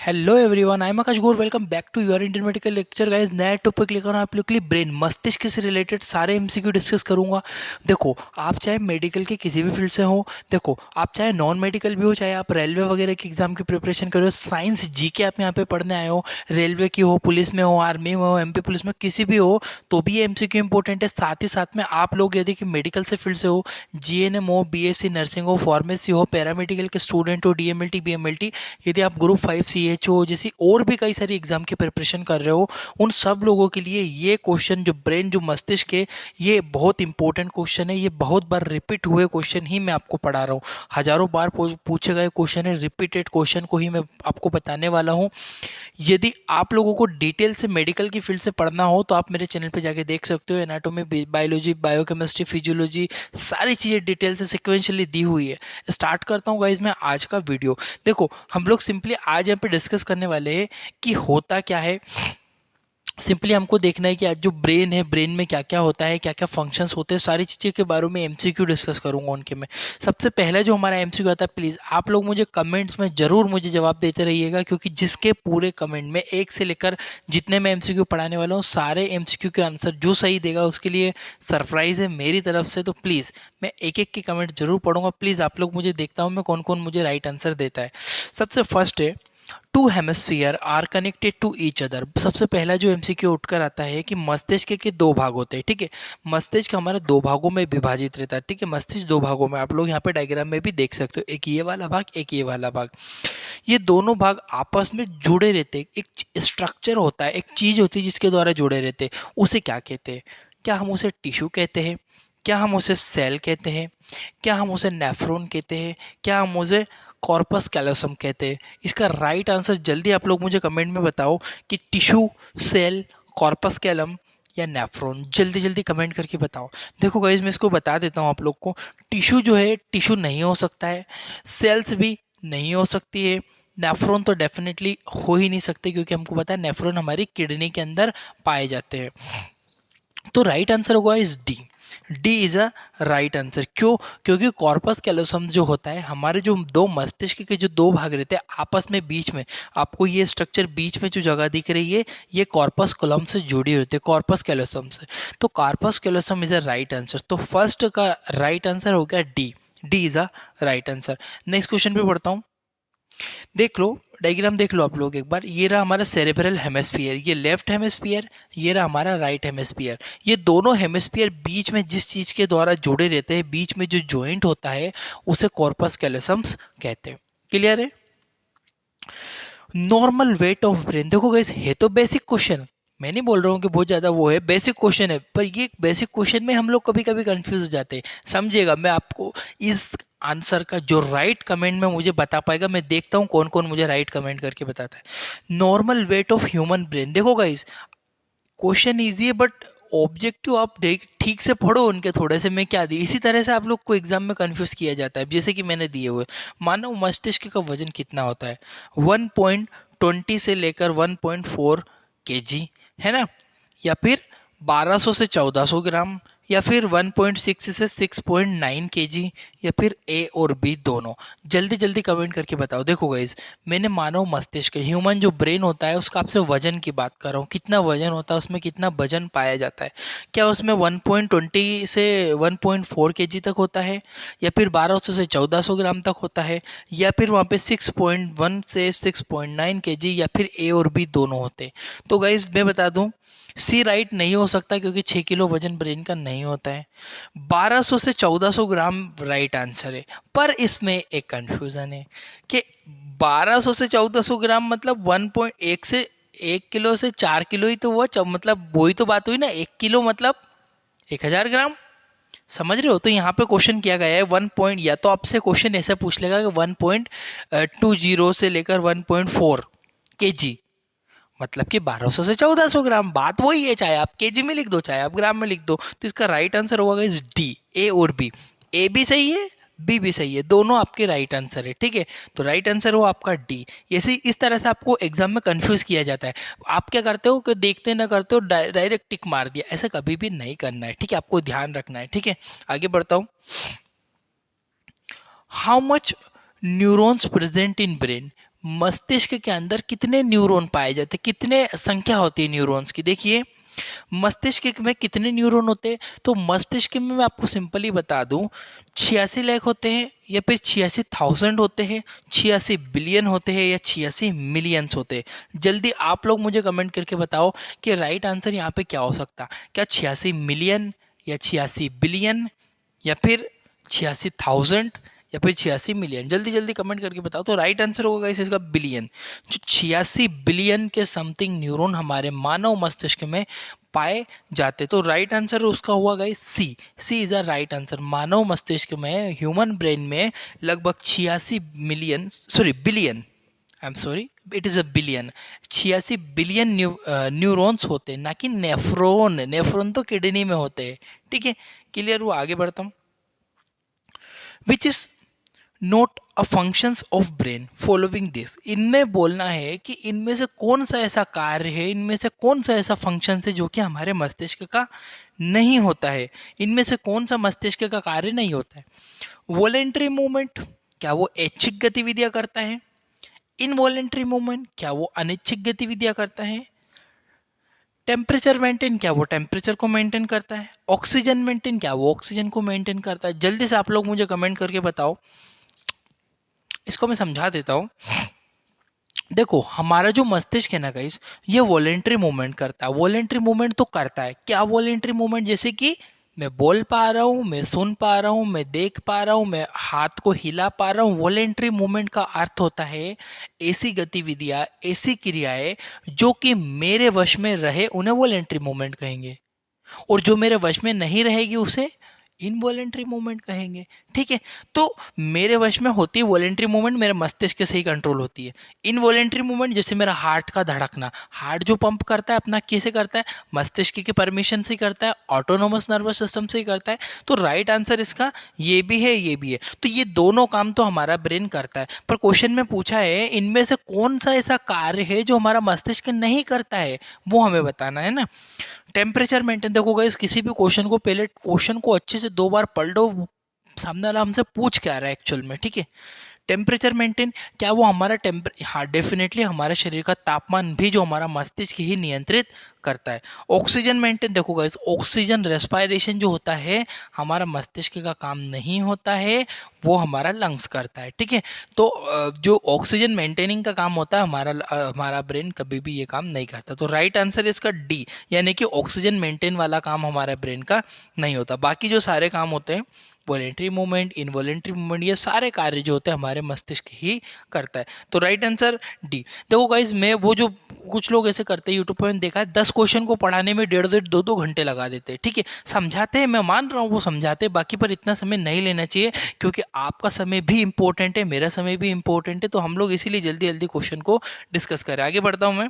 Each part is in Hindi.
Hello everyone, I am Akash Gaur. Welcome back to your Indian medical lecture guys. नया टॉपिक लेकर आप लोग के लिए ब्रेन मस्तिष्क से रिलेटेड सारे एमसीक्यू डिस्कस करूंगा। देखो, आप चाहे मेडिकल के किसी भी फील्ड से हो, देखो आप चाहे नॉन मेडिकल भी हो, चाहे आप रेलवे वगैरह की एग्जाम की प्रिपरेशन कर रहे हो, साइंस जीके आप यहाँ पे पढ़ने आए हो, रेलवे की हो, पुलिस में हो, आर्मी में हो, एमपी पुलिस में किसी भी हो, तो भी ये एमसीक्यू इंपॉर्टेंट है। साथ ही साथ में आप लोग यदि कि मेडिकल से फील्ड से हो, जीएनएम हो, बीएससी नर्सिंग हो, फार्मेसी हो, पैरामेडिकल के स्टूडेंट हो, डीएमएलटी बीएमएलटी, यदि आप ग्रुप 5 सीएचओ जैसी और भी कई सारी एग्जाम की प्रिपरेशन कर रहे हो, उन सब लोगों के लिए ये क्वेश्चन जो ब्रेन जो मस्तिष्क है, ये बहुत इंपॉर्टेंट क्वेश्चन है। ये बहुत बार रिपीट हुए क्वेश्चन ही मैं आपको पढ़ा रहा हूँ। हजारों बार पूछे गए क्वेश्चन है, रिपीटेड क्वेश्चन को ही मैं आपको बताने वाला हूँ। यदि आप लोगों को डिटेल से मेडिकल की फील्ड से पढ़ना हो तो आप मेरे चैनल पे जाके देख सकते हो। एनाटॉमी, बायोलॉजी, बायोकेमिस्ट्री, फिजियोलॉजी, सारी चीज़ें डिटेल से सिक्वेंशियली दी हुई है। स्टार्ट करता हूँ गाइज मैं आज का वीडियो। देखो, हम लोग सिंपली आज यहाँ पे डिस्कस करने वाले हैं कि होता क्या है। सिंपली हमको देखना है कि आज जो ब्रेन है, ब्रेन में क्या क्या होता है, क्या क्या फंक्शंस होते हैं, सारी चीज़ें के बारे में एमसीक्यू डिस्कस करूंगा उनके में। सबसे पहला जो हमारा एमसीक्यू आता है, प्लीज़ आप लोग मुझे कमेंट्स में ज़रूर मुझे जवाब देते रहिएगा, क्योंकि जिसके पूरे कमेंट में एक से लेकर जितने मैं एमसीक्यू पढ़ाने वाला हूँ, सारे एमसीक्यू के आंसर जो सही देगा उसके लिए सरप्राइज़ है मेरी तरफ से। तो प्लीज़ मैं एक एक के कमेंट जरूर पढ़ूंगा। प्लीज़ आप लोग मुझे देखता हूँ मैं कौन कौन मुझे राइट आंसर देता है। सबसे फर्स्ट है, two hemisphere are connected to each other. सबसे पहला जो एमसीक्यू उठकर आता है कि मस्तिष्क के दो भाग होते हैं। ठीक है, मस्तिष्क हमारे दो भागों में विभाजित रहता है। ठीक है, मस्तिष्क दो भागों में, आप लोग यहाँ पे डायग्राम में भी देख सकते हो, एक ये वाला भाग, एक ये वाला भाग। ये दोनों भाग आपस में जुड़े रहते हैं। एक स्ट्रक्चर होता है, एक चीज होती है जिसके द्वारा जुड़े रहते हैं। उसे क्या कहते हैं? क्या हम उसे टिश्यू कहते हैं? क्या हम उसे सेल कहते हैं? क्या हम उसे नेफ्रॉन कहते हैं? क्या हम उसे कॉर्पस कैलोसम कहते हैं? इसका राइट आंसर जल्दी आप लोग मुझे कमेंट में बताओ कि टिश्यू, सेल, कॉर्पस कैलम या नेफ्रॉन। जल्दी जल्दी कमेंट करके बताओ। देखो गाइस, मैं इसको बता देता हूँ आप लोग को। टिश्यू जो है, टिश्यू नहीं हो सकता है। सेल्स भी नहीं हो सकती है। नेफ्रॉन तो डेफिनेटली हो ही नहीं सकते, क्योंकि हमको पता है नेफ्रॉन हमारी किडनी के अंदर पाए जाते हैं। तो राइट आंसर होगा is D. D is a right answer. क्यों? क्योंकि कॉर्पस कैलोसम जो होता है, हमारे जो दो मस्तिष्क के जो दो भाग रहते हैं आपस में, बीच में आपको ये स्ट्रक्चर बीच में जो जगह दिख रही है, ये कॉर्पस कॉलम से जुड़ी होती है, कॉर्पस कैलोसम से। तो corpus callosum is a right answer. तो फर्स्ट का राइट आंसर हो गया D. D is a right answer. Next question पे पढ़ता हूँ। देख लो, डायग्राम देख लो आप लोग एक बार। ये रहा हमारा सेरेब्रल हेमिस्फीयर, ये लेफ्ट हेमिस्फीयर, ये रहा हमारा राइट हेमिस्फीयर। ये दोनों हेमिस्फीयर बीच में जिस चीज के द्वारा जुड़े रहते हैं, बीच में जो जॉइंट होता है, उसे कॉर्पस कैलोसम्स कहते हैं। क्लियर है? नॉर्मल वेट ऑफ ब्रेन, देखो गाइस, है तो बेसिक क्वेश्चन। मैं नहीं बोल रहा हूँ कि बहुत ज्यादा वो है, बेसिक क्वेश्चन है, पर ये बेसिक क्वेश्चन में हम लोग कभी कभी कंफ्यूज हो जाते हैं। समझिएगा, मैं आपको इस आंसर का जो राइट कमेंट में मुझे बता पाएगा, मैं देखता हूँ कौन कौन मुझे राइट कमेंट करके बताता है। Normal weight of human brain, देखो गाइस, क्वेश्चन इजी है, बट ऑब्जेक्टिव आप ठीक से पढ़ो उनके थोड़े से। मैं क्या दी, इसी तरह से आप लोग को एग्जाम में कंफ्यूज किया जाता है, जैसे कि मैंने दिए हुए। मानव मस्तिष्क का वजन कितना होता है? 1.20 से लेकर 1.4 केजी, है ना? या फिर 1200 से 1400 ग्राम, या फिर 1.6 से 6.9 केजी, या फिर ए और बी दोनों। जल्दी जल्दी कमेंट करके बताओ। देखो गाइज, मैंने मानव मस्तिष्क, ह्यूमन जो ब्रेन होता है, उसका आपसे वजन की बात कर रहा हूँ। कितना वजन होता है उसमें, कितना वजन पाया जाता है? क्या उसमें 1.20 से 1.4 केजी तक होता है, या फिर 1200 से 1400 ग्राम तक होता है, या फिर वहाँ पे 6.1 से 6.9 केजी, या फिर ए और बी दोनों होते हैं? तो गाइज मैं बता दूं, सी राइट नहीं हो सकता, क्योंकि 6 किलो वजन ब्रेन का नहीं होता है। 1200 से 1400 ग्राम राइट आंसर है। पर इसमें एक कंफ्यूजन है कि 1200 से 1400 ग्राम मतलब 1.1 से 1 किलो से 4 किलो ही तो हुआ। मतलब वही तो बात हुई ना, 1 किलो मतलब 1000 ग्राम। समझ रहे हो? तो यहाँ पे क्वेश्चन किया गया है 1 पॉइंट, या तो आपसे क्वेश्चन ऐसा पूछ लेगा कि 1.20 से लेकर 1.4 केजी, मतलब कि 1200 से 1400 ग्राम। बात वही है, चाहे आप केजी में लिख दो, चाहे आप ग्राम में लिख दो। तो इसका राइट आंसर होगा इस डी, ए और बी। ए भी सही है, बी भी सही है, दोनों आपके राइट आंसर है। ठीक है, तो राइट आंसर हो आपका डी। ऐसे इस तरह से आपको एग्जाम में कंफ्यूज किया जाता है। आप क्या करते हो कि देखते ना करते हो, डायरेक्ट टिक मार दिया, ऐसा कभी भी नहीं करना है। ठीक है, आपको ध्यान रखना है। ठीक है, आगे बढ़ता हूँ। How much neurons present in brain, मस्तिष्क के अंदर कितने न्यूरॉन पाए जाते हैं, कितने संख्या होती है न्यूरॉन्स की। देखिए मस्तिष्क में कितने न्यूरॉन होते हैं, तो मस्तिष्क में मैं आपको सिंपली बता दूं 86 लाख होते हैं या फिर 86,000 होते हैं, 86 बिलियन होते हैं या 86 मिलियंस होते हैं। जल्दी आप लोग मुझे कमेंट करके बताओ कि राइट आंसर यहाँ पे क्या हो सकता, क्या 86 मिलियन या 86 बिलियन या फिर 86,000 या फिर 86 मिलियन। जल्दी जल्दी कमेंट करके बताओ। तो राइट आंसर होगा गाइस इसका बिलियन। जो 86 बिलियन के समथिंग न्यूरॉन हमारे मानव मस्तिष्क में पाए जाते, तो राइट आंसर उसका हुआ guys C. C is a right answer. मानव मस्तिष्क में, ह्यूमन ब्रेन में लगभग 86 million, sorry billion, I am sorry, it is a billion, 86 billion neurons होते हैं, ना कि नेफ्रॉन। नेफ्रॉन तो किडनी में होते हैं। ठीक है, क्लियर हुआ। आगे बढ़ता हूँ। Which is note a functions of brain following this. इनमें बोलना है कि इनमें से कौन सा ऐसा कार्य है, इनमें से कौन सा ऐसा फंक्शन है जो कि हमारे मस्तिष्क का नहीं होता है। इनमें से कौन सा मस्तिष्क का कार्य नहीं होता है। वॉलेंट्री मूवमेंट, क्या वो ऐच्छिक गतिविधियां करता है। इनवॉलेंट्री मूवमेंट, क्या वो अनैच्छिक गतिविधियां करता है। टेम्परेचर मेंटेन, क्या वो टेम्परेचर को मेंटेन करता है। ऑक्सीजन मेंटेन, क्या वो ऑक्सीजन को मेंटेन करता है। जल्दी से आप लोग मुझे कमेंट करके बताओ। इसको मैं समझा देता हूँ। देखो हमारा जो मस्तिष्क है ना गाइस, ये वॉलेंट्री मूवमेंट करता है। वॉलेंट्री मूवमेंट तो करता है, क्या वॉलेंट्री मूवमेंट, जैसे कि मैं बोल पा रहा हूँ, मैं सुन पा रहा हूँ, मैं देख पा रहा हूँ, मैं हाथ को हिला पा रहा हूँ। वॉलेंट्री मूवमेंट का अर्थ होता है ऐसी गतिविधियां, ऐसी क्रियाएं जो कि मेरे वश में रहे, उन्हें वॉलेंट्री मूवमेंट कहेंगे। और जो मेरे वश में नहीं रहेगी उसे इनवॉलेंट्री मूवमेंट कहेंगे। ठीक है, तो मेरे वश में होती है वॉलेंट्री मूवमेंट, मेरे मस्तिष्क से ही कंट्रोल होती है। इनवॉलेंट्री मूवमेंट जैसे मेरा हार्ट का धड़कना, हार्ट जो पंप करता है अपना कैसे करता है, मस्तिष्क के परमिशन से करता है, ऑटोनोमस नर्वस सिस्टम से ही करता है। तो राइट आंसर इसका ये भी है, ये भी है। तो ये दोनों काम तो हमारा ब्रेन करता है, पर क्वेश्चन में पूछा है इनमें से कौन सा ऐसा कार्य है जो हमारा मस्तिष्क नहीं करता है, वो हमें बताना है ना। टेम्परेचर मेंटेन, देखो गाइस किसी भी क्वेश्चन को पहले क्वेश्चन को अच्छे से 2 बार पढ़ लो, सामने वाला हमसे पूछ क्या रहा है एक्चुअल में। ठीक है, टेम्परेचर मेंटेन, क्या वो हमारा हाँ डेफिनेटली हमारे शरीर का तापमान भी जो हमारा मस्तिष्क ही नियंत्रित करता है। ऑक्सीजन मेंटेन, देखो गाइस ऑक्सीजन रेस्पायरेशन जो होता है हमारा मस्तिष्क का काम नहीं होता है, वो हमारा लंग्स करता है। ठीक है, तो जो ऑक्सीजन मेंटेनिंग का काम होता है हमारा ब्रेन कभी भी ये काम नहीं करता। तो राइट आंसर इसका डी, यानी कि ऑक्सीजन मेंटेन वाला काम हमारे ब्रेन का नहीं होता। बाकी जो सारे काम होते हैं वॉलेंट्री मूवमेंट, इनवॉलेंट्री मूवमेंट, ये सारे कार्य जो होते हैं हमारे मस्तिष्क ही करता है। तो राइट आंसर डी। देखो गाइज मैं वो जो कुछ लोग ऐसे करते हैं यूट्यूब पर मैंने देखा है 10 क्वेश्चन को पढ़ाने में 1.5 से 2 घंटे लगा देते हैं। ठीक है, समझाते हैं, मैं मान रहा हूँ वो समझाते हैं बाकी, पर इतना समय नहीं लेना चाहिए क्योंकि आपका समय भी इंपॉर्टेंट है, मेरा समय भी इंपॉर्टेंट है। तो हम लोग इसीलिए जल्दी जल्दी क्वेश्चन को डिस्कस करें। आगे बढ़ता हूँ मैं।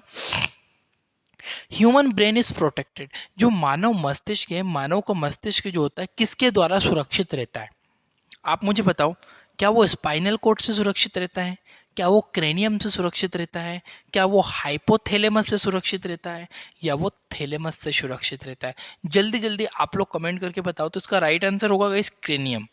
ह्यूमन ब्रेन इज प्रोटेक्टेड, जो मानव मस्तिष्क है, मानव का मस्तिष्क जो होता है किसके द्वारा सुरक्षित रहता है। आप मुझे बताओ, क्या वो स्पाइनल कॉर्ड से सुरक्षित रहता है, क्या वो क्रेनियम से सुरक्षित रहता है, क्या वो हाइपोथैलेमस से सुरक्षित रहता है, या वो थैलेमस से सुरक्षित रहता है। जल्दी जल्दी आप लोग कमेंट करके बताओ। तो इसका राइट आंसर होगा गाइस क्रेनियम।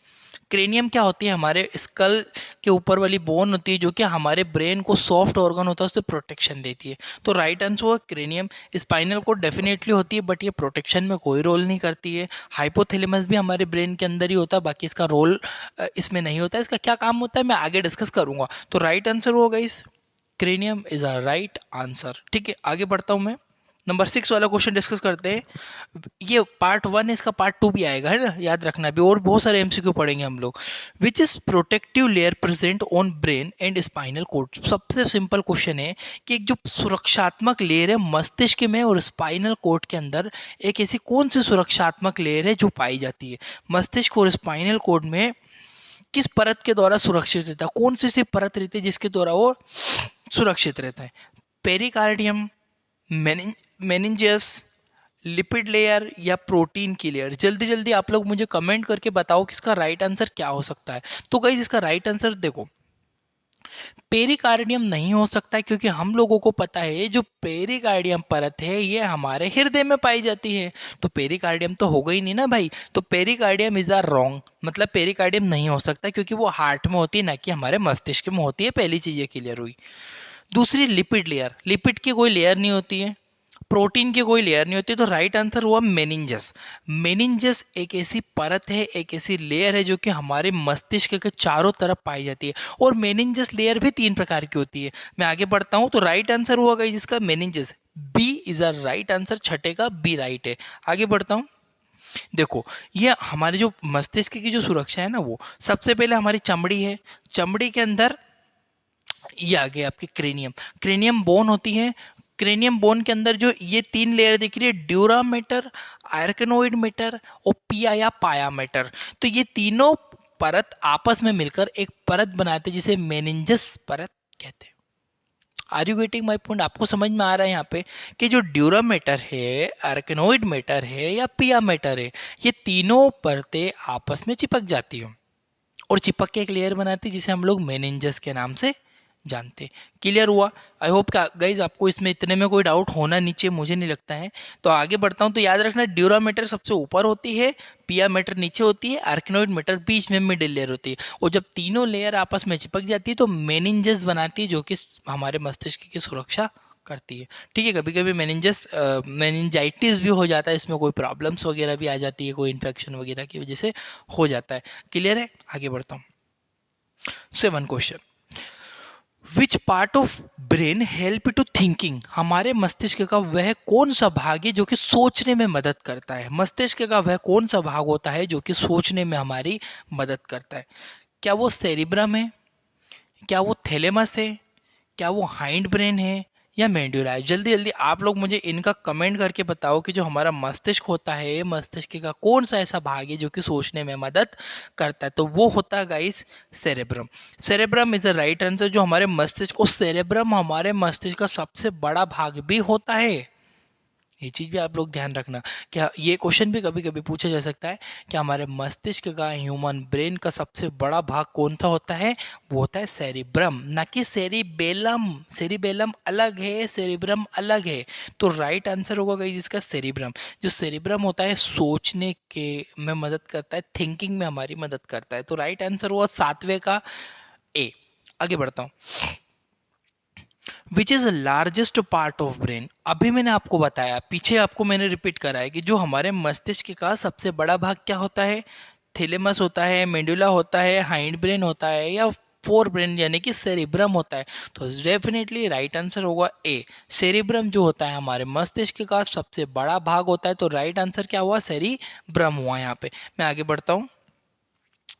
क्रेनियम क्या होती है, हमारे स्कल के ऊपर वाली बोन होती है जो कि हमारे ब्रेन को, सॉफ्ट ऑर्गन होता है, उससे प्रोटेक्शन देती है। तो राइट आंसर होगा क्रेनियम। स्पाइनल कोड डेफिनेटली होती है बट ये प्रोटेक्शन में कोई रोल नहीं करती है। हाइपोथैलेमस भी हमारे ब्रेन के अंदर ही होता है, बाकी इसका रोल इसमें नहीं होता है। इसका क्या काम होता है मैं आगे डिस्कस करूंगा। तो राइट आंसर होगा इस cranium is a right answer. ठीक है, आगे बढ़ता हूं मैं। नंबर 6 वाला क्वेश्चन डिस्कस करते हैं। ये पार्ट 1 है, इसका पार्ट 2 भी आएगा, है ना, याद रखना भी। और बहुत सारे एमसीक्यू पढ़ेंगे हम लोग। Which is protective layer present on brain and spinal cord. सबसे सिंपल क्वेश्चन है कि एक जो सुरक्षात्मक लेयर है मस्तिष्क में और स्पाइनल कोड के अंदर, एक ऐसी कौन सी सुरक्षात्मक लेयर है जो पाई जाती है मस्तिष्क और स्पाइनल कोड में, किस परत के द्वारा सुरक्षित रहता है, कौन सी सी परत रहती है जिसके द्वारा वो सुरक्षित रहता है। पेरिकार्डियम, मेनिंजस, लिपिड लेयर या प्रोटीन की लेयर। जल्दी जल्दी आप लोग मुझे कमेंट करके बताओ कि इसका राइट आंसर क्या हो सकता है। तो गाइस इसका राइट आंसर देखो, पेरिकार्डियम नहीं हो सकता क्योंकि हम लोगों को पता है जो पेरिकार्डियम परत है ये हमारे हृदय में पाई जाती है, तो पेरिकार्डियम तो होगा ही नहीं ना भाई। तो पेरिकार्डियम इज आर रॉन्ग, मतलब पेरिकार्डियम नहीं हो सकता क्योंकि वो हार्ट में होती है ना कि हमारे मस्तिष्क में होती है। पहली चीज ये क्लियर हुई। दूसरी, लिपिड लेयर, लिपिड की कोई लेयर नहीं होती है, प्रोटीन की कोई लेयर नहीं होती, तो राइट आंसर हुआ मेनिंजस। मेनिंजस एक ऐसी परत है, एक ऐसी लेयर है जो कि हमारे मस्तिष्क के चारों तरफ पाई जाती है। और मेनिंजस लेयर भी 3 प्रकार की होती है। मैं आगे बढ़ता हूं, तो राइट आंसर हुआ गाइस जिसका meninges, B is a right answer, छठे का बी राइट है। आगे बढ़ता हूं, देखो ये हमारे जो मस्तिष्क की जो सुरक्षा है ना, वो सबसे पहले हमारी चमड़ी है। चमड़ी के अंदर ये आ गया आपके क्रेनियम, क्रेनियम बोन होती है। क्रेनियम बोन के अंदर जो ये 3 लेयर दिख रही है, ड्यूरा मैटर, आर्कनोइड मैटर और पिया या पाया मैटर, तो ये तीनों परत आपस में मिलकर एक परत बनाते हैं जिसे मेनिंजस परत कहते हैं। Are you getting my point? आपको समझ में आ रहा है यहाँ पे कि जो ड्यूरा मैटर है, आर्कनोइड मैटर है या पिया मैटर है, ये तीनों परतें आपस में चिपक जाती हैं और चिपक के एक लेयर बनाती है जिसे हम लोग मेनिंजस के नाम से जानते। क्लियर हुआ? आई होप गाइज आपको इसमें इतने में कोई डाउट होना नीचे मुझे नहीं लगता है। तो आगे बढ़ता हूं, तो याद रखना ड्यूरामीटर सबसे ऊपर होती है, पिया मीटर नीचे होती है, आर्किनोइड मीटर बीच में मिडिल लेयर होती है, और जब तीनों लेयर आपस में चिपक जाती है तो मेनिंजस बनाती है जो कि हमारे मस्तिष्क की सुरक्षा करती है। ठीक है, कभी कभी मेनिंजाइटिस भी हो जाता है, इसमें कोई प्रॉब्लम्स वगैरह भी आ जाती है, कोई इन्फेक्शन वगैरह की वजह से हो जाता है। क्लियर है? आगे बढ़ता हूँ। 7 question, which part of brain help to thinking? हमारे मस्तिष्क का वह कौन सा भाग है जो कि सोचने में मदद करता है? मस्तिष्क का वह कौन सा भाग होता है जो कि सोचने में हमारी मदद करता है? क्या वो सेरिब्रम है, क्या वो थैलेमस है, क्या वो हाइंड ब्रेन है, या मेडुला है? जल्दी जल्दी आप लोग मुझे इनका कमेंट करके बताओ कि जो हमारा मस्तिष्क होता है, मस्तिष्क का कौन सा ऐसा भाग है जो कि सोचने में मदद करता है? तो वो होता है guys cerebrum. Cerebrum is a right answer. जो हमारे मस्तिष्क, और सेरेब्रम हमारे मस्तिष्क का सबसे बड़ा भाग भी होता है। ये चीज भी आप लोग ध्यान रखना। क्या ये क्वेश्चन भी कभी कभी पूछा जा सकता है कि हमारे मस्तिष्क का, ह्यूमन ब्रेन का सबसे बड़ा भाग कौन सा होता है? वो होता है सेरिब्रम, ना कि सेरिबेलम। सेरिबेलम अलग है, सेरिब्रम अलग है। तो राइट आंसर होगा गाइस इसका सेरिब्रम। जो सेरिब्रम होता है सोचने के में मदद करता है, थिंकिंग में हमारी मदद करता है। तो राइट आंसर हुआ 7वें का ए। आगे बढ़ता हूं, which is largest part of brain? अभी मैंने आपको बताया, पीछे आपको मैंने रिपीट करा है कि जो हमारे मस्तिष्क का सबसे बड़ा भाग क्या होता है? थैलेमस होता है, मेडुला होता है, हाइंड ब्रेन होता है, या फोर ब्रेन यानी कि सेरिब्रम होता है? तो डेफिनेटली राइट आंसर होगा ए। सेरिब्रम जो होता है हमारे मस्तिष्क का सबसे बड़ा भाग होता है। तो राइट आंसर क्या हुआ? सेरिब्रम हुआ यहाँ पे। मैं आगे बढ़ता हूँ,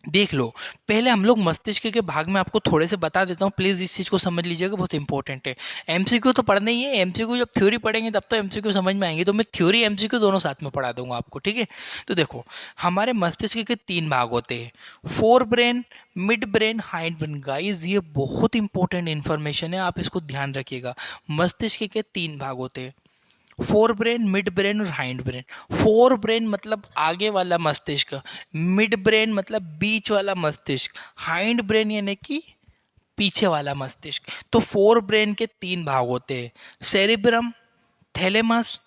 देख लो। पहले हम लोग मस्तिष्क के भाग में आपको थोड़े से बता देता हूँ, प्लीज इस चीज को समझ लीजिएगा, बहुत इंपॉर्टेंट है। एमसीक्यू तो पढ़ना ही है, एमसीक्यू जब थ्योरी पढ़ेंगे तब तो एमसीक्यू समझ में आएंगे, तो मैं थ्योरी एमसीक्यू दोनों साथ में पढ़ा दूंगा आपको, ठीक है? तो देखो, हमारे मस्तिष्क के 3 भाग होते हैं, fore brain, mid brain, hind brain. Guys ये बहुत इंपॉर्टेंट इन्फॉर्मेशन है, आप इसको ध्यान रखिएगा। मस्तिष्क के 3 भाग होते हैं, फोर ब्रेन, मिड ब्रेन और हाइंड ब्रेन। फोर ब्रेन मतलब आगे वाला मस्तिष्क, मिड ब्रेन मतलब बीच वाला मस्तिष्क, हाइंड ब्रेन यानी कि पीछे वाला मस्तिष्क। तो फोर ब्रेन के 3 भाग होते हैं, सेरिब्रम, थैलेमस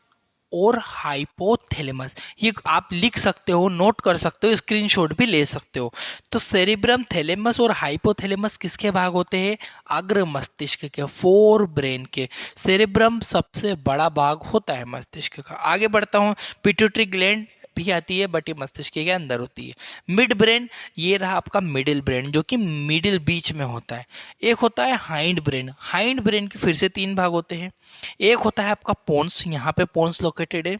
और हाइपोथैलेमस। ये आप लिख सकते हो, नोट कर सकते हो, स्क्रीनशॉट भी ले सकते हो। तो सेरिब्रम, थैलेमस और हाइपोथैलेमस किसके भाग होते हैं? अग्र मस्तिष्क के, फोर ब्रेन के। सेरिब्रम सबसे बड़ा भाग होता है मस्तिष्क का। आगे बढ़ता हूँ, पिट्यूटरी ग्लैंड भी आती है बट ये मस्तिष्क के अंदर होती है। मिड ब्रेन, ये रहा आपका मिडिल ब्रेन जो कि मिडिल बीच में होता है। एक होता है हाइंड ब्रेन, हाइंड ब्रेन के फिर से 3 भाग होते हैं। एक होता है आपका पोन्स, यहाँ पे पोन्स लोकेटेड है।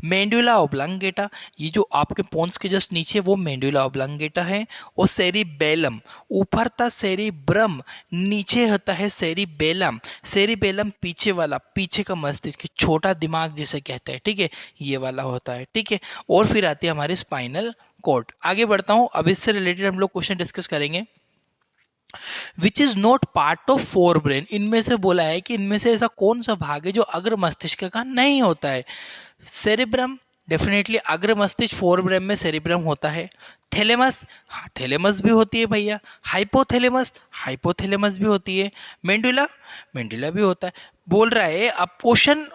मेंडुला ओब्लंगेटा, ये जो आपके पोन्स के जस्ट नीचे वो मेंडुला ओब्लंगेटा है। और सेरिबेलम, ऊपर था सेरिब्रम, नीचे होता है सेरिबेलम। सेरिबेलम पीछे वाला, पीछे का मस्तिष्क, छोटा दिमाग जिसे कहते हैं, ठीक है, ये वाला होता है, ठीक है। और फिर आती है हमारी स्पाइनल कॉर्ड। आगे बढ़ता हूँ, अब इससे रिलेटेड हम लोग क्वेश्चन डिस्कस करेंगे। Which is not part of fore brain? इनमें से बोला है कि इनमें से ऐसा कौन सा भाग है जो अग्र मस्तिष्क का नहीं होता है? सेरिब्रम, डेफिनेटली अग्र मस्तिष्क फोर ब्रेन में सेरिब्रम होता है। थैलेमस, हाँ थैलेमस भी होती है भैया। हाइपोथैलेमस, हाइपोथैलेमस भी होती है। मेंडुला, मेंडुला भी होता है। बोल रहा है, अब क्वेश्चन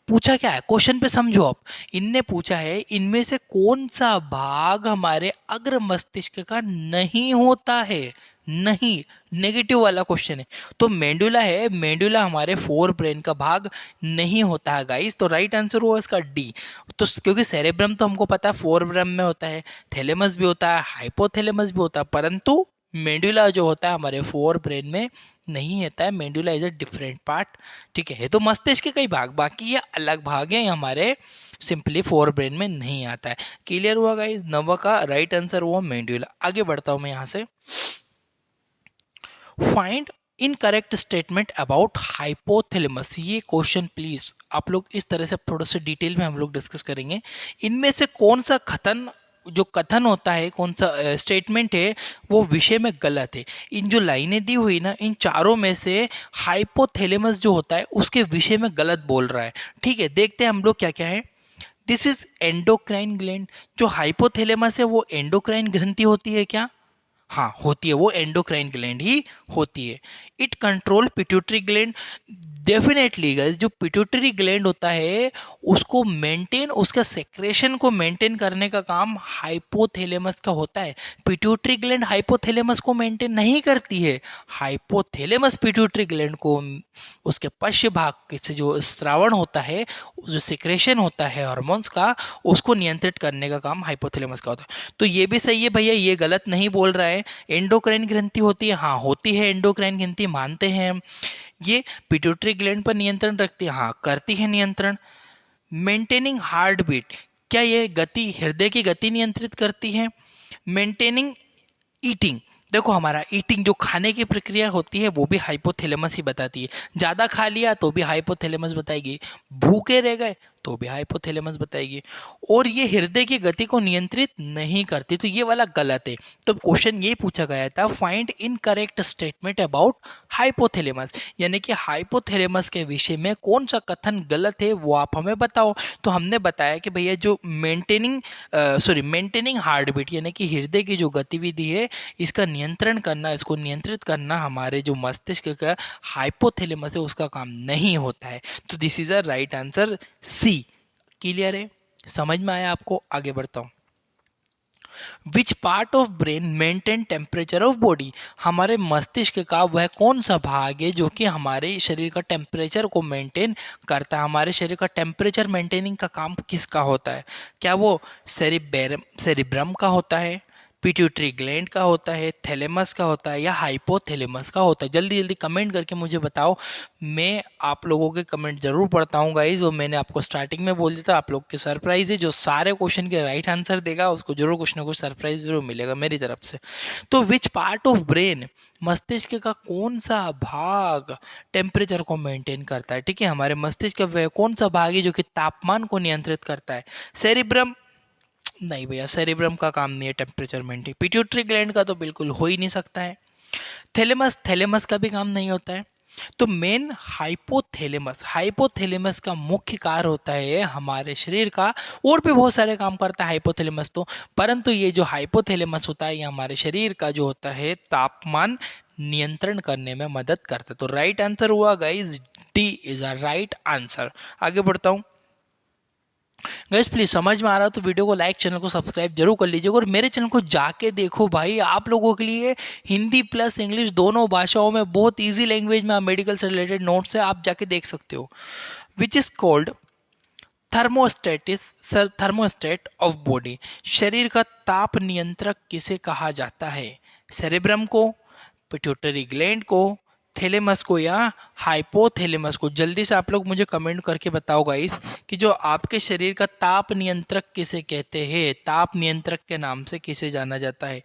पूछा क्या है, क्वेश्चन पे समझो आप। इनने पूछा है इनमें से कौन सा भाग हमारे अग्र मस्तिष्क का नहीं होता है, नहीं, नेगेटिव वाला क्वेश्चन है। तो मेंडुला है, मेंडुला हमारे फोर ब्रेन का भाग नहीं होता है गाइस। तो राइट आंसर हुआ इसका डी। तो क्योंकि सेरेब्रम तो हमको पता है फोर ब्रेन में होता है, थैलेमस भी होता है, हाइपोथैलेमस भी होता है, परंतु मेंडुला जो होता है हमारे फोर ब्रेन में नहीं होता है। मेंडुला इज अ डिफरेंट पार्ट। ठीक है, तो मस्तिष्क के कई भाग, बाकी ये अलग भाग है, ये हमारे सिंपली फोर ब्रेन में नहीं आता है। क्लियर हुआ गाइस, नवा का राइट आंसर हुआ मेंडुला। आगे बढ़ता हूं मैं यहां से। Find incorrect statement about hypothalamus. ये क्वेश्चन प्लीज आप लोग इस तरह से थोड़ा सा डिटेल में हम लोग डिस्कस करेंगे। इनमें से कौन सा कथन, जो कथन होता है, कौन सा स्टेटमेंट है वो विषय में गलत है। इन जो लाइनें दी हुई ना, इन चारों में से हाइपोथैलेमस जो होता है उसके विषय में गलत बोल रहा है। ठीक है, देखते हैं हम लोग क्या क्या है। This is endocrine gland. जो हाइपोथैलेमस है वो एंडोक्राइन ग्रंथि होती है क्या? हाँ होती है, वो एंडोक्राइन ग्लैंड ही होती है। It control pituitary gland. Definitely guys, जो पिट्यूटरी ग्लैंड होता है उसको मेंटेन, उसका सेक्रेशन को मेंटेन करने का काम हाइपोथैलेमस का होता है। पिट्यूटरी ग्लैंड हाइपोथैलेमस को मेंटेन नहीं करती है, हाइपोथैलेमस पिट्यूटरी ग्लैंड को, उसके पश्च भाग से जो स्रावण होता है, जो सेक्रेशन होता है हार्मोन्स का, उसको नियंत्रित करने का काम हाइपोथैलेमस का होता है। तो ये भी सही है भैया, ये गलत नहीं बोल रहा है। एंडोक्राइन ग्रंथि होती है, हाँ होती है एंडोक्राइन ग्रंथि, मानते हैं हम। ये पिट्यूटरी ग्लैंड पर नियंत्रण रखती है, हाँ करती है नियंत्रण। मेंटेनिंग हार्ट बीट, क्या ये गति, हृदय की गति नियंत्रित करती है? मेंटेनिंग ईटिंग, देखो हमारा ईटिंग जो खाने की प्रक्रिया होती है वो भी हाइपोथैलेमस ही बताती है। ज्यादा खा लिया तो भी हाइपोथैलेमस बताएगी, भूखे रह गए तो भी हाइपोथैलेमस बताएगी। और ये हृदय की गति को नियंत्रित नहीं करती, तो ये वाला गलत है। तो क्वेश्चन ये पूछा गया था, find incorrect statement about hypothalamus, यानी कि हाइपोथैलेमस के विषय में कौन सा कथन गलत है वो आप हमें बताओ। तो हमने बताया कि भैया जो मेंटेनिंग हार्ट बीट, यानी कि हृदय की जो गतिविधि है इसका नियंत्रण करना, इसको नियंत्रित करना हमारे जो मस्तिष्क का हाइपोथैलेमस है उसका काम नहीं होता है। तो this is a right answer C. Clear है, समझ में आया आपको? आगे बढ़ता हूं। Which part of brain maintain temperature of body, हमारे मस्तिष्क का वह कौन सा भाग है जो कि हमारे शरीर का टेम्परेचर को मेंटेन करता है? हमारे शरीर का टेम्परेचर मेंटेनिंग का काम किसका होता है? क्या वो सेरिब्रम का होता है, पिट्यूटरी ग्लैंड का होता है, थैलेमस का होता है, या हाइपोथैलेमस का होता है? जल्दी जल्दी कमेंट करके मुझे बताओ, मैं आप लोगों के कमेंट जरूर पढ़ता हूँ गाइज। वो मैंने आपको स्टार्टिंग में बोल दिया था, आप लोग के सरप्राइज है, जो सारे क्वेश्चन के राइट आंसर देगा उसको जरूर कुछ ना कुछ सरप्राइज जरूर मिलेगा मेरी तरफ से। तो विच पार्ट ऑफ ब्रेन, मस्तिष्क का कौन सा भाग टेम्परेचर को मेंटेन करता है? ठीक है, हमारे मस्तिष्क का वह कौन सा भाग है जो कि तापमान को नियंत्रित करता है? सेरिब्रम? नहीं भैया, सेरिब्रम का काम नहीं है टेम्परेचर मेंटेन। पिट्यूटरी ग्लैंड का तो बिल्कुल हो ही नहीं सकता है। थैलेमस, थैलेमस का भी काम नहीं होता है। तो मेन हाइपोथैलेमस, हाइपोथैलेमस का मुख्य कार्य होता है हमारे शरीर का, और भी बहुत सारे काम करता है हाइपोथैलेमस तो, परंतु ये जो हाइपोथैलेमस होता है ये हमारे शरीर का जो होता है तापमान नियंत्रण करने में मदद करता है। तो राइट आंसर हुआ guys D is a right answer. आगे बढ़ता हूं गाइस, प्लीज समझ में आ रहा हो तो वीडियो को लाइक, चैनल को सब्सक्राइब जरूर कर लीजिएगा, और मेरे चैनल को जाके देखो भाई, आप लोगों के लिए हिंदी प्लस इंग्लिश दोनों भाषाओं में बहुत इजी लैंग्वेज में मेडिकल से रिलेटेड नोट्स है, आप जाके देख सकते हो। Which is called thermostasis, sir thermostat of body, शरीर का ताप नियंत्रक किसे कहा जाता है? सेरेब्रम को, पिट्यूटरी ग्लैंड को, थैलेमस को, या हाइपोथैलेमस को? जल्दी से आप लोग मुझे कमेंट करके बताओ गाइस कि जो आपके शरीर का ताप नियंत्रक किसे कहते हैं, ताप नियंत्रक के नाम से किसे जाना जाता है?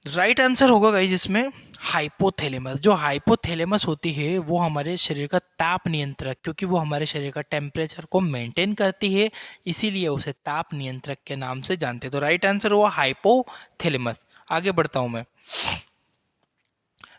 राइट आंसर होगा गाइस इसमें हाइपोथैलेमस। जो हाइपोथैलेमस होती है वो हमारे शरीर का ताप नियंत्रक, क्योंकि वो हमारे शरीर का टेम्परेचर को मेंटेन करती है, इसीलिए उसे ताप नियंत्रक के नाम से जानते हैं। तो राइट आंसर हुआ हाइपोथैलेमस। आगे बढ़ता हूं मैं।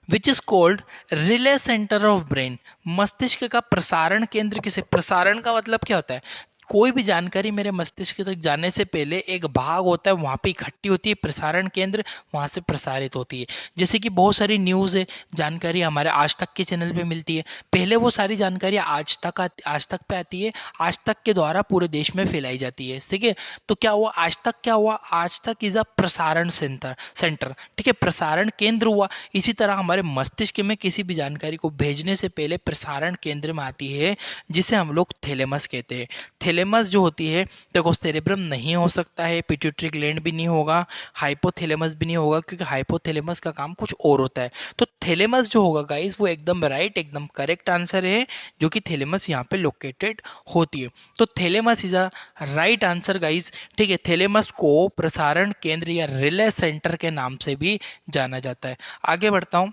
विच is called relay centre of brain, मस्तिष्क का प्रसारण केंद्र किसे, प्रसारण का मतलब क्या होता है? कोई भी जानकारी मेरे मस्तिष्क तक जाने से पहले एक भाग होता है, वहाँ पे इकट्ठी होती है, प्रसारण केंद्र, वहाँ से प्रसारित होती है। जैसे कि बहुत सारी न्यूज़ है, जानकारी हमारे आज तक के चैनल पे मिलती है। पहले वो सारी जानकारी आज तक पे आती है, आज तक के द्वारा पूरे देश में फैलाई जाती है। ठीक है, तो क्या हुआ आज तक, क्या हुआ आज तक इज अ प्रसारण सेंटर। ठीक है, प्रसारण केंद्र हुआ। इसी तरह हमारे मस्तिष्क में किसी भी जानकारी को भेजने से पहले प्रसारण केंद्र में आती है, जिसे हम लोग थैलेमस कहते हैं। थैलेमस जो होती है, देखो सेरेब्रम नहीं हो सकता है, पिट्यूटरी ग्लैंड भी नहीं होगा, हाइपोथैलेमस भी नहीं होगा, क्योंकि हाइपोथैलेमस का काम कुछ और होता है। तो थैलेमस जो होगा गाइस, वो एकदम राइट, एकदम करेक्ट आंसर है, जो कि थैलेमस यहाँ पे लोकेटेड होती है। तो thalamus is a right answer guys. ठीक है, थैलेमस को प्रसारण केंद्र या रिले सेंटर के नाम से भी जाना जाता है। आगे बढ़ता हूं।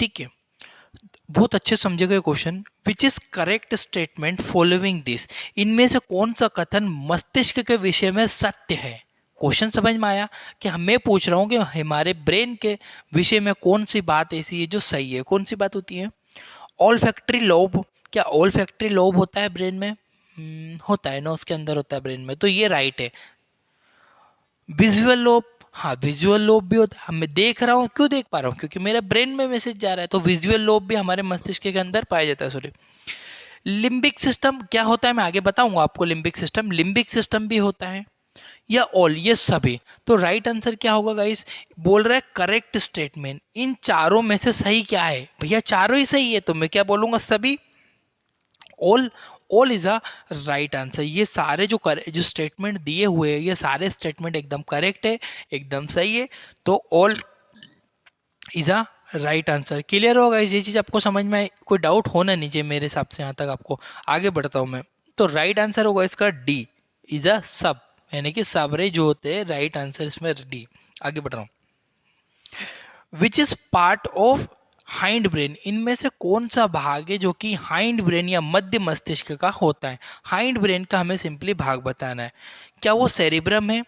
ठीक है, बहुत अच्छे समझे गए question. Which is correct statement following this, इनमें से कौन सा कथन मस्तिष्क के विषय में सत्य है। क्वेश्चन समझ में आया कि मैं पूछ रहा हूं कि हमारे ब्रेन के विषय में कौन सी बात ऐसी है जो सही है। कौन सी बात होती है? All factory lobe. क्या ऑल फैक्ट्री लोब होता है ब्रेन में? होता है ना, उसके अंदर होता है ब्रेन में, तो ये राइट है। विजुअल लोब, हाँ विजुअल लोब भी होता है। मैं देख रहा हूँ, क्यों देख पा रहा हूँ? क्योंकि मेरे ब्रेन में मैसेज जा रहा है, तो विजुअल लोब भी हमारे मस्तिष्क के अंदर पाया जाता है। सॉरी, लिम्बिक सिस्टम क्या होता है, मैं आगे बताऊंगा आपको। लिम्बिक सिस्टम भी होता है, या ऑल, ये सभी। तो राइट आंसर क्या होगा गाइस? बोल रहा है करेक्ट स्टेटमेंट। इन चारों में से सही क्या है भैया? चारों ही सही है, तो मैं क्या बोलूंगा? सभी। All, all is a right answer. ये सारे जो स्टेटमेंट दिए हुए हैं, ये सारे स्टेटमेंट एकदम करेक्ट है, एकदम सही है। तो all is a right answer. Clear होगा ये चीज आपको समझ में आई? कोई डाउट होना नहीं चाहिए मेरे हिसाब से यहाँ तक आपको। आगे बढ़ता हूँ मैं। तो राइट आंसर होगा इसका डी, इज अ सब, यानी कि सबरे जो होते हैं, राइट आंसर इसमें डी। आगे बढ़ रहा हूँ। Which is part of hind brain, इनमें से कौन सा भाग है जो कि हाइंड ब्रेन या मध्य मस्तिष्क का होता है? हाइंड ब्रेन का हमें सिंपली भाग बताना है। क्या वो सेरिब्रम है,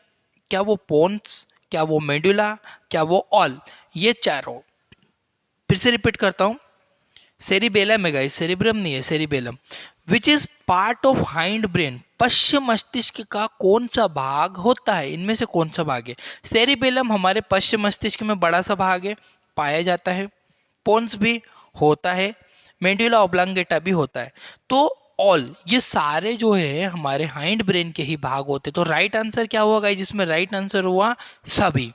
क्या वो पोन्स, क्या वो मेडुला, क्या वो ऑल? ये चारों। फिर से रिपीट करता हूं। सेरिबेलम है गाइस, सेरिब्रम नहीं है, cerebellum. Which is part of hind brain, पश्चिम मस्तिष्क का कौन सा भाग होता है? इनमें से कौन सा भाग है? सेरिबेलम हमारे पश्चिम मस्तिष्क में बड़ा सा भाग है, पाया जाता है। पोन्स भी होता है, मेडुला ऑब्लांगेटा भी होता है। तो ऑल, ये सारे जो है हमारे हाइंड ब्रेन के ही भाग होते। तो राइट आंसर क्या हुआ गाइस? जिसमें राइट आंसर हुआ सभी।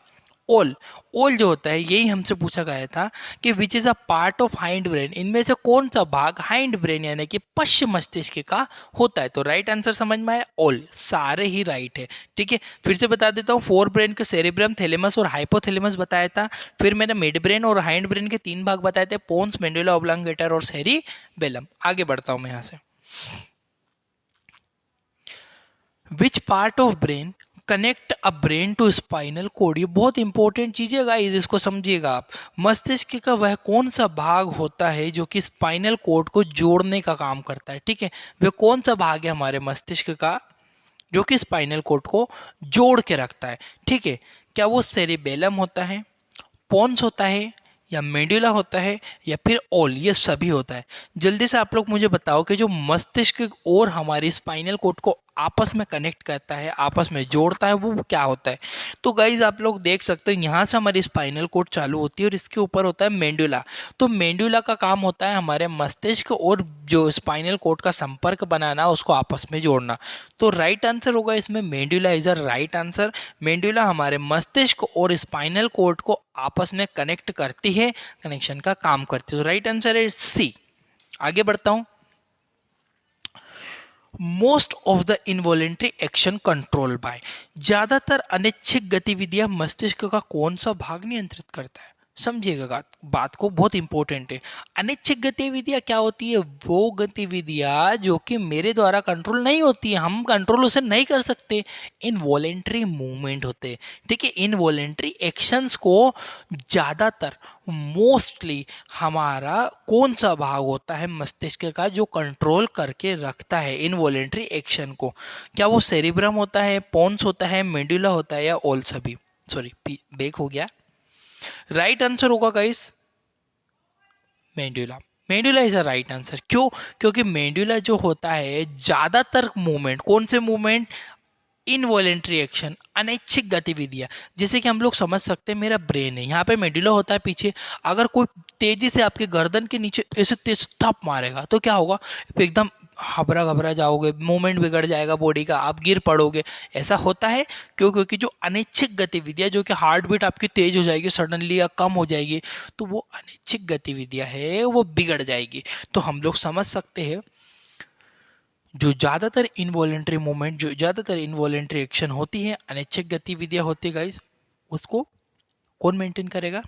ऑल, ऑल जो होता है, यही हमसे पूछा गया था कि which is a part of hind brain, इनमें से कौन सा भाग हाइंड ब्रेन यानी कि पश्चिम मस्तिष्क का होता है? तो राइट आंसर समझ में आया, ऑल, सारे ही राइट है। ठीक है, फिर से बता देता हूँ। फोर ब्रेन के सेरेब्रम, थैलेमस और हाइपोथैलेमस बताया था। फिर मैंने मिड ब्रेन और हाइंड ब्रेन के तीन भाग बताए थे, पोन्स, मेडुला ऑब्लांगेटा और सेरिबेलम। आगे बढ़ता हूँ मैं यहाँ से। Which part of brain connect a brain to spinal cord, ये बहुत इंपॉर्टेंट चीज है गाइस, इसको समझिएगा आप। मस्तिष्क का वह कौन सा भाग होता है जो कि स्पाइनल कोड को जोड़ने का काम करता है? ठीक है, वह कौन सा भाग है हमारे मस्तिष्क का जो कि स्पाइनल कोड को जोड़ के रखता है? ठीक है, क्या वो सेरिबेलम होता है, पोन्स होता है, या मेडुला होता है, या फिर ऑल, ये सभी होता है? जल्दी से आप लोग मुझे बताओ कि जो मस्तिष्क और हमारी स्पाइनल कोड को आपस में कनेक्ट करता है, आपस में जोड़ता है, वो क्या होता है? तो गाइज आप लोग देख सकते हैं, यहाँ से हमारी स्पाइनल कोड चालू होती है और इसके ऊपर होता है मेडुला। तो मेडुला का काम होता है हमारे मस्तिष्क और जो स्पाइनल कोड का संपर्क बनाना, उसको आपस में जोड़ना। तो राइट आंसर होगा इसमें medulla is a right answer. Medulla हमारे मस्तिष्क और स्पाइनल कोड को आपस में कनेक्ट करती है, कनेक्शन का काम करती है। तो राइट आंसर है सी। आगे बढ़ता हूं। Most of the involuntary action control by, ज्यादातर अनैच्छिक गतिविधियां मस्तिष्क का कौन सा भाग नियंत्रित करता है? समझिएगा बात को, बहुत इंपॉर्टेंट है। अनैच्छिक गतिविधियां क्या होती है? वो गतिविधियां जो कि मेरे द्वारा कंट्रोल नहीं होती है, हम कंट्रोल उसे नहीं कर सकते। इनवॉलेंट्री मूवमेंट होते हैं। ठीक है, इनवॉलेंट्री एक्शंस को ज्यादातर, मोस्टली हमारा कौन सा भाग होता है मस्तिष्क का जो कंट्रोल करके रखता है इनवॉलेंट्री एक्शन को? क्या वो सेरिब्रम होता है, पोन्स होता है, मेडुला होता है, या ऑल सभी? सॉरी, बेक हो गया। राइट आंसर होगा guys medulla. Medulla is a right answer. क्यों? क्योंकि मेडुला जो होता है ज्यादातर मूवमेंट, कौन से मूवमेंट? इनवॉलेंट्री एक्शन, अनैच्छिक गतिविधियां। जैसे कि हम लोग समझ सकते हैं, मेरा ब्रेन है, यहाँ पे मेडुला होता है पीछे। अगर कोई तेजी से आपके गर्दन के नीचे ऐसे तेज थप मारेगा तो क्या होगा? एकदम घबरा घबरा जाओगे, मूवमेंट बिगड़ जाएगा बॉडी का, आप गिर पड़ोगे। ऐसा होता है क्यों? क्योंकि जो अनैच्छिक गतिविधियां, जो कि हार्ट बीट आपकी तेज हो जाएगी सडनली या कम हो जाएगी, तो वो अनैच्छिक गतिविधियां है वो बिगड़ जाएगी। तो हम लोग समझ सकते हैं जो ज़्यादातर इनवॉलेंट्री मूवमेंट, जो ज़्यादातर इनवॉलेंट्री एक्शन होती है, अनैच्छिक गतिविधियां होती है गाइस, उसको कौन मेंटेन करेगा?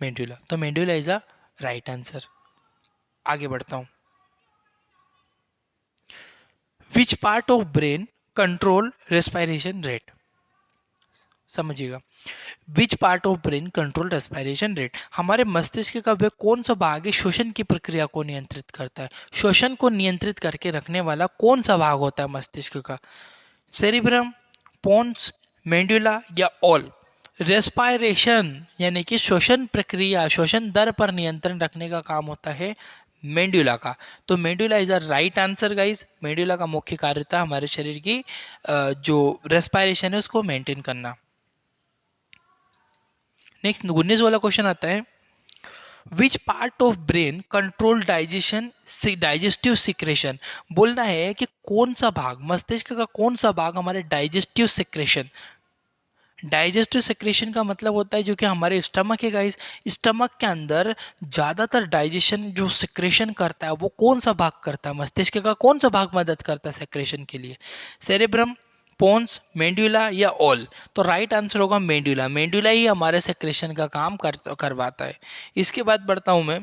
मेडुला। तो medulla is a right answer. आगे बढ़ता हूं। Which part of brain control respiration rate? समझिएगा, which part of brain control respiration rate? हमारे मस्तिष्क का वह कौन सा भाग है शोषण की प्रक्रिया को नियंत्रित करता है? शोषण को नियंत्रित करके रखने वाला कौन सा भाग होता है मस्तिष्क का? सेरिब्रम, पोन्स, मेडुला या ऑल? रेस्पायरेशन यानी कि श्वसन प्रक्रिया, श्वसन दर पर नियंत्रण रखने का काम होता है मेडुला का। तो medulla is a right answer guys. Medulla का मुख्य कार्य था हमारे शरीर की जो रेस्पायरेशन है उसको मेंटेन करना। नेक्स्ट 19 वाला क्वेश्चन आता है, विच part of brain control digestion, digestive secretion? बोलना है कि कौन सा भाग, मस्तिष्क का कौन सा भाग हमारे डाइजेस्टिव सिक्रेशन, डाइजेस्टिव सेक्रेशन का मतलब होता है जो कि हमारे स्टमक है गाइस, स्टमक के अंदर ज़्यादातर डाइजेशन जो सेक्रेशन करता है वो कौन सा भाग करता है? मस्तिष्क का कौन सा भाग मदद करता है सेक्रेशन के लिए? सेरेब्रम, पोन्स, मेडुला या ऑल? तो राइट आंसर होगा मेडुला। मेडुला ही हमारे सेक्रेशन का काम करवाता है। इसके बाद बढ़ता हूं मैं,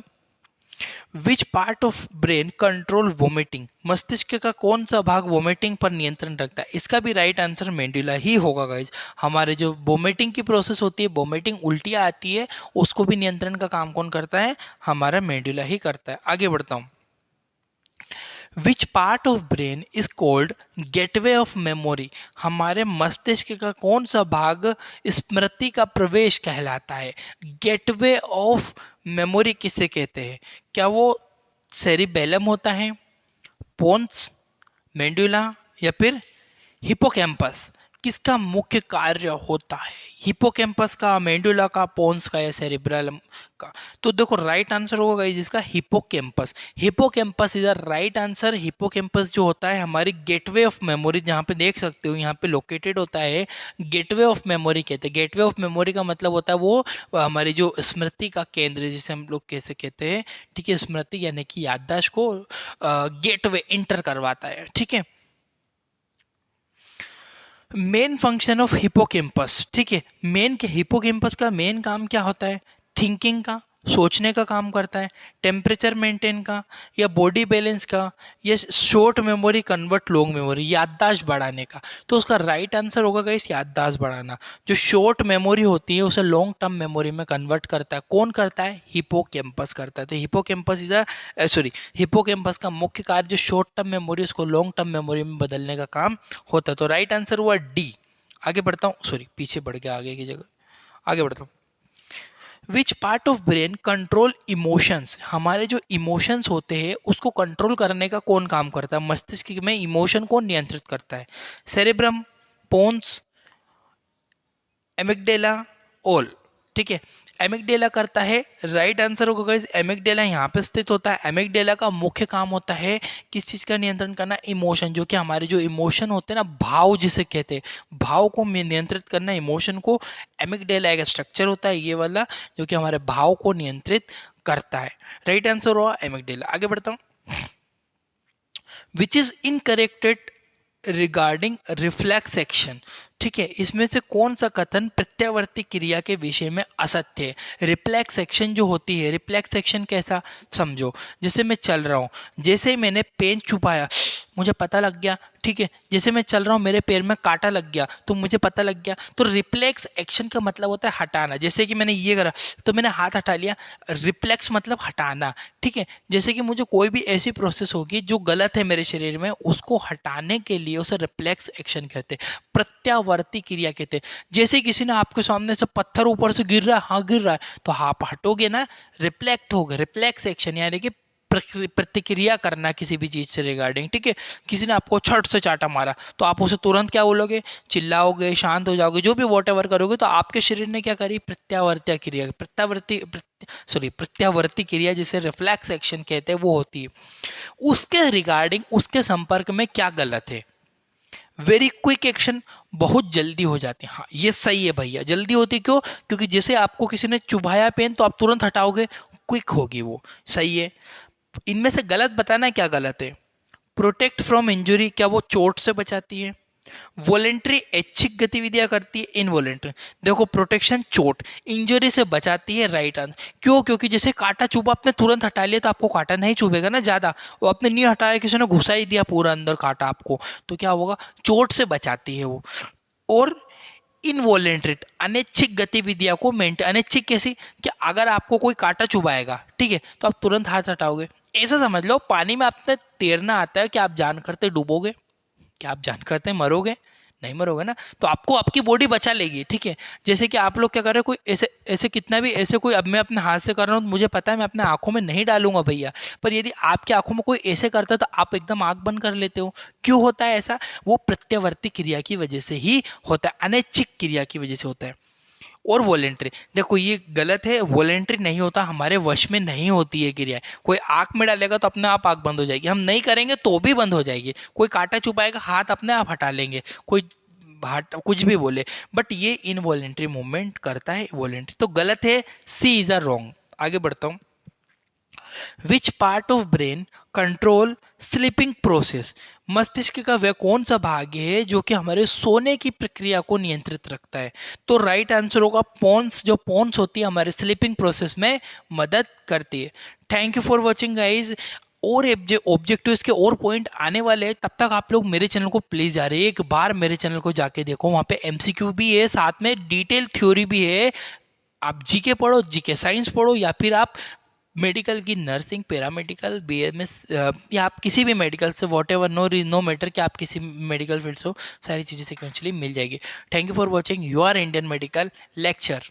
विच part of brain control vomiting? मस्तिष्क का कौन सा भाग वोमिटिंग पर नियंत्रण रखता है? इसका भी राइट आंसर मेडुला ही होगा गाइज। हमारे जो वोमिटिंग की प्रोसेस होती है, वोमिटिंग उल्टियाँ आती है, उसको भी नियंत्रण का काम कौन करता है? हमारा मेडुला ही करता है। आगे बढ़ता हूँ, विच part of brain is called gateway of memory? हमारे मस्तिष्क का कौन सा भाग स्मृति का प्रवेश कहलाता है? गेटवे ऑफ मेमोरी किसे कहते हैं? क्या वो सेरिबेलम होता है, पोन्स, मेडुला या फिर हिपोकैम्पस? किसका मुख्य कार्य होता है? हिपोकैम्पस का, मेडुला का, पोन्स का या सेरिब्रम का? तो देखो राइट आंसर होगा जिसका hippocampus. Hippocampus is a right answer. Hippocampus जो होता है हमारी गेटवे ऑफ मेमोरी, जहाँ पे देख सकते हो यहाँ पे लोकेटेड होता है, गेटवे ऑफ मेमोरी कहते हैं। गेटवे ऑफ मेमोरी का मतलब होता है वो हमारी जो स्मृति का केंद्र, जिसे हम लोग कैसे कहते हैं, ठीक है, स्मृति यानी कि याददाश्त को गेटवे इंटर करवाता है, ठीक है। मेन फंक्शन ऑफ हिपोकैम्पस, ठीक है, मेन के हिपोकैम्पस का मेन काम क्या होता है? थिंकिंग का, सोचने का काम करता है, टेम्परेचर मेंटेन का, या बॉडी बैलेंस का, या short memory convert long memory, याददाश्त बढ़ाने का? तो उसका राइट आंसर होगा गाइस याददाश्त बढ़ाना। जो शॉर्ट मेमोरी होती है उसे लॉन्ग टर्म मेमोरी में कन्वर्ट करता है, कौन करता है? हिपोकैम्पस करता है। तो hippocampus is a sorry, hippocampus का मुख्य कार्य जो शॉर्ट टर्म मेमोरी उसको लॉन्ग टर्म मेमोरी में बदलने का काम होता है। तो राइट आंसर हुआ डी। आगे बढ़ता हूँ, सॉरी पीछे बढ़ गया आगे की जगह, आगे बढ़ता हूँ। विच part of brain control emotions? हमारे जो इमोशंस होते हैं उसको कंट्रोल करने का कौन काम करता है? मस्तिष्क में इमोशन कौन नियंत्रित करता है? सेरेब्रम, पोन्स, एमिगडेला, ओल? ठीक है, एमिगडेला करता है। राइट आंसर होगा गाइस एमिगडेला यहाँ पे स्थित होता है। एमिगडेला का मुख्य काम होता है किस चीज का नियंत्रण करना? इमोशन, जो कि हमारे जो इमोशन होते हैं ना, भाव जिसे कहते हैं, भाव को नियंत्रित करना, इमोशन को। एमिगडेला एक स्ट्रक्चर होता है ये वाला जो कि हमारे भाव को नियंत्रित करता है। राइट आंसर हुआ एमिगडेला। आगे बढ़ता हूँ, which is incorrected regarding reflex action? ठीक है, इसमें से कौन सा कथन प्रत्यावर्ती क्रिया के विषय में असत्य है? रिफ्लेक्स एक्शन जो होती है, रिफ्लेक्स एक्शन कैसा? समझो, जैसे मैं चल रहा हूँ, जैसे ही मैंने पेन छुपाया मुझे पता लग गया, ठीक है। जैसे मैं चल रहा हूँ मेरे पैर में कांटा लग गया तो मुझे पता लग गया। तो रिफ्लेक्स एक्शन का मतलब होता है हटाना। जैसे कि मैंने ये करा तो मैंने हाथ हटा लिया, रिफ्लेक्स मतलब हटाना, ठीक है। जैसे कि मुझे कोई भी ऐसी प्रोसेस होगी जो गलत है मेरे शरीर में, उसको हटाने के लिए उसे रिफ्लेक्स एक्शन कहते हैं, प्रत्यावर्ती क्रिया कहते हैं। जैसे किसी ने आपके सामने से पत्थर ऊपर से गिर रहा है, हाँ गिर रहा है, तो आप हटोगे ना, रिफ्लेक्ट होगा, रिफ्लेक्स एक्शन यानी कि प्रतिक्रिया करना किसी भी चीज से रिगार्डिंग, ठीक है। किसी ने आपको छट से चाटा मारा तो आप उसे तुरंत क्या बोलोगे, चिल्लाओगे, शांत हो जाओगे, जो भी वॉट एवर करोगे। तो आपके शरीर ने क्या करी, प्रत्यावर्ती क्रिया, प्रत्यावर्ती क्रिया जिसे रिफ्लेक्स एक्शन कहते हैं वो होती है। उसके रिगार्डिंग, उसके संपर्क में क्या गलत है, वेरी क्विक एक्शन, बहुत जल्दी हो जाती है। हाँ ये सही है भैया, जल्दी होती क्यों, क्योंकि जैसे आपको किसी ने चुभाया पेन तो आप तुरंत हटाओगे, क्विक होगी वो, सही है। इनमें से गलत बताना है क्या गलत है। प्रोटेक्ट फ्रॉम इंजुरी, क्या वो चोट से बचाती है। वॉलेंट्री ऐच्छिक गतिविधियां करती है, इनवॉलेंट्री। देखो प्रोटेक्शन चोट, इंजरी से बचाती है, राइट आंसर। क्यों, क्योंकि जैसे कांटा चुभा आपने तुरंत हटा लिया तो आपको कांटा नहीं चुभेगा ना ज्यादा, वो आपने नहीं हटाया, किसी ने घुसा ही दिया पूरा अंदर कांटा आपको, तो क्या होगा, चोट से बचाती है वो। और इनवॉलेंट्री, अनैच्छिक गतिविधियों को मेंटेन, अनैच्छिक कैसी, कि अगर आपको कोई कांटा चुभाएगा, ठीक है, तो आप तुरंत हाथ हटाओगे। ऐसा समझ लो पानी में आपने तैरना आता है, कि आप जान करते डूबोगे, क्या आप जान करते मरोगे, नहीं मरोगे ना, तो आपको आपकी बॉडी बचा लेगी, ठीक है। जैसे कि आप लोग क्या कर रहे हो, कोई ऐसे ऐसे कितना भी ऐसे कोई, अब मैं अपने हाथ से कर रहा हूँ तो मुझे पता है मैं अपने आंखों में नहीं डालूंगा भैया, पर यदि आपकी आंखों में कोई ऐसे करता है तो आप एकदम आंख बंद कर लेते हो। क्यों होता है ऐसा, वो प्रत्यावर्ती क्रिया की वजह से ही होता है, अनैच्छिक क्रिया की वजह से होता है। और वॉलेंट्री, देखो ये गलत है, वॉलेंट्री नहीं होता, हमारे वश में नहीं होती है क्रिया। कोई आंख में डालेगा तो अपने आप आंख बंद हो जाएगी, हम नहीं करेंगे तो भी बंद हो जाएगी। कोई कांटा चुपाएगा हाथ अपने आप हटा लेंगे, कोई कुछ भी बोले, बट ये इनवॉलेंट्री मूवमेंट करता है, वॉलेंट्री तो गलत है, सी इज अ रॉन्ग। आगे बढ़ता हूं। Which part of brain control sleeping process, मस्तिष्क का वह कौन सा भाग है जो कि हमारे सोने की प्रक्रिया को नियंत्रित रखता है। तो राइट आंसर होगा पोन्स, जो पोन्स होती है हमारे स्लीपिंग प्रोसेस में मदद करती है। Thank you for watching guys. और ऑब्जेक्टिव्स के और पॉइंट आने वाले हैं, तब तक आप लोग मेरे चैनल को प्लीज जा रहे हैं, एक बार मेरे चैनल को जाके देखो, वहां पे एमसीक्यू भी है, साथ में डिटेल थ्योरी भी है। आप जीके पढ़ो, जीके साइंस पढ़ो, या फिर आप मेडिकल की नर्सिंग, पैरामेडिकल, बीएमएस, या आप किसी भी मेडिकल से, वॉट एवर, नो मैटर कि आप किसी मेडिकल फील्ड से हो, सारी चीज़ें सिक्वेंशली मिल जाएगी। Thank you for watching your Indian medical lecture.